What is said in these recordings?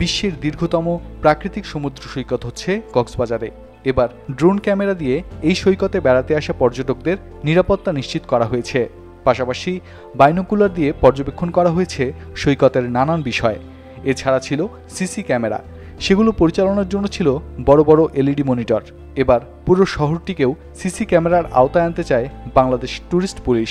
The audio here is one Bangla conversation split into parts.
বিশ্বের দীর্ঘতম প্রাকৃতিক সমুদ্র সৈকত হচ্ছে কক্সবাজারে। এবার ড্রোন ক্যামেরা দিয়ে এই সৈকতে বেড়াতে আসা পর্যটকদের নিরাপত্তা নিশ্চিত করা হয়েছে। পাশাপাশি বাইনোকুলার দিয়ে পর্যবেক্ষণ করা হয়েছে সৈকতের নানান বিষয়। এছাড়া ছিল সিসি ক্যামেরা, সেগুলো পরিচালনার জন্য ছিল বড় বড় এলইডি মনিটর। এবার পুরো শহরটিকেও সিসি ক্যামেরার আওতায় আনতে চায় বাংলাদেশ ট্যুরিস্ট পুলিশ।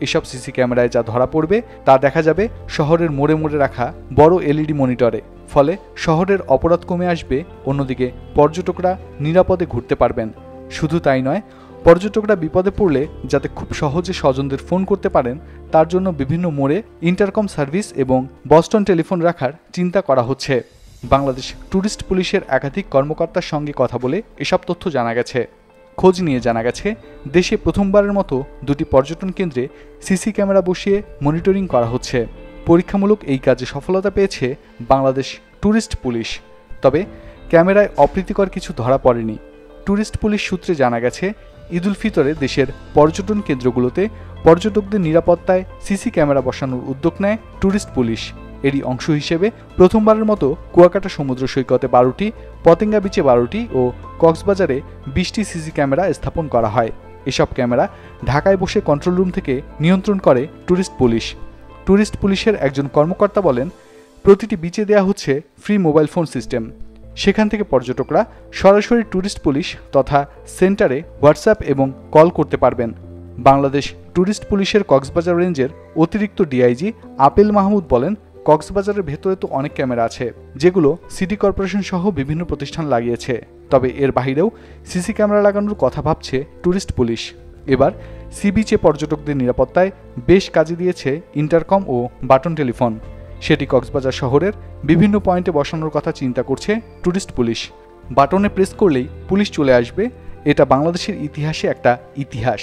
এসব সিসি ক্যামেরায় যা ধরা পড়বে তা দেখা যাবে শহরের মোড়ে মোড়ে রাখা বড় এলইডি মনিটরে। ফলে শহরের অপরাধ কমে আসবে, অন্যদিকে পর্যটকরা নিরাপদে ঘুরতে পারবেন। শুধু তাই নয়, পর্যটকরা বিপদে পড়লে যাতে খুব সহজে স্বজনদের ফোন করতে পারেন তার জন্য বিভিন্ন মোড়ে ইন্টারকম সার্ভিস এবং বস্টন টেলিফোন রাখার চিন্তা করা হচ্ছে। বাংলাদেশ ট্যুরিস্ট পুলিশের একাধিক কর্মকর্তার সঙ্গে কথা বলে এসব তথ্য জানা গেছে। খোঁজ নিয়ে জানা গেছে, দেশে প্রথমবারের মতো দুটি পর্যটন কেন্দ্রে সিসি ক্যামেরা বসিয়ে মনিটরিং করা হচ্ছে। পরীক্ষামূলক এই কাজে সফলতা পেয়েছে বাংলাদেশ ট্যুরিস্ট পুলিশ। তবে ক্যামেরায় অপ্রীতিকর কিছু ধরা পড়েনি। ট্যুরিস্ট পুলিশ সূত্রে জানা গেছে, ঈদ উল ফিতরে দেশের পর্যটন কেন্দ্রগুলোতে পর্যটকদের নিরাপত্তায় সিসি ক্যামেরা বসানোর উদ্যোগ নেয় ট্যুরিস্ট পুলিশ। এরই অংশ হিসেবে প্রথমবারের মতো কুয়াকাটা সমুদ্র সৈকতে 12টি, পতেঙ্গা বিচে 12টি ও কক্সবাজারে 20টি সিসি ক্যামেরা স্থাপন করা হয়। এসব ক্যামেরা ঢাকায় বসে কন্ট্রোল রুম থেকে নিয়ন্ত্রণ করে ট্যুরিস্ট পুলিশ। ট্যুরিস্ট পুলিশের একজন কর্মকর্তা বলেন, প্রতিটি বিচে দেয়া হচ্ছে ফ্রি মোবাইল ফোন সিস্টেম। সেখান থেকে পর্যটকরা সরাসরি ট্যুরিস্ট পুলিশ তথা সেন্টারে হোয়াটসঅ্যাপ এবং কল করতে পারবেন। বাংলাদেশ ট্যুরিস্ট পুলিশের কক্সবাজার রেঞ্জের অতিরিক্ত ডিআইজি আপেল মাহমুদ বলেন, কক্সবাজারের ভেতরে তো অনেক ক্যামেরা আছে, যেগুলো সিটি কর্পোরেশন সহ বিভিন্ন প্রতিষ্ঠান লাগিয়েছে। তবে এর বাহিরেও সিসি ক্যামেরা লাগানোর কথা ভাবছে ট্যুরিস্ট পুলিশ। এবার সি বিচে পর্যটকদের নিরাপত্তায় বেশ কাজে দিয়েছে ইন্টারকম ও বাটন টেলিফোন। সেটি কক্সবাজার শহরের বিভিন্ন পয়েন্টে বসানোর কথা চিন্তা করছে ট্যুরিস্ট পুলিশ। বাটনে প্রেস করলেই পুলিশ চলে আসবে। এটা বাংলাদেশের ইতিহাসে একটা ইতিহাস।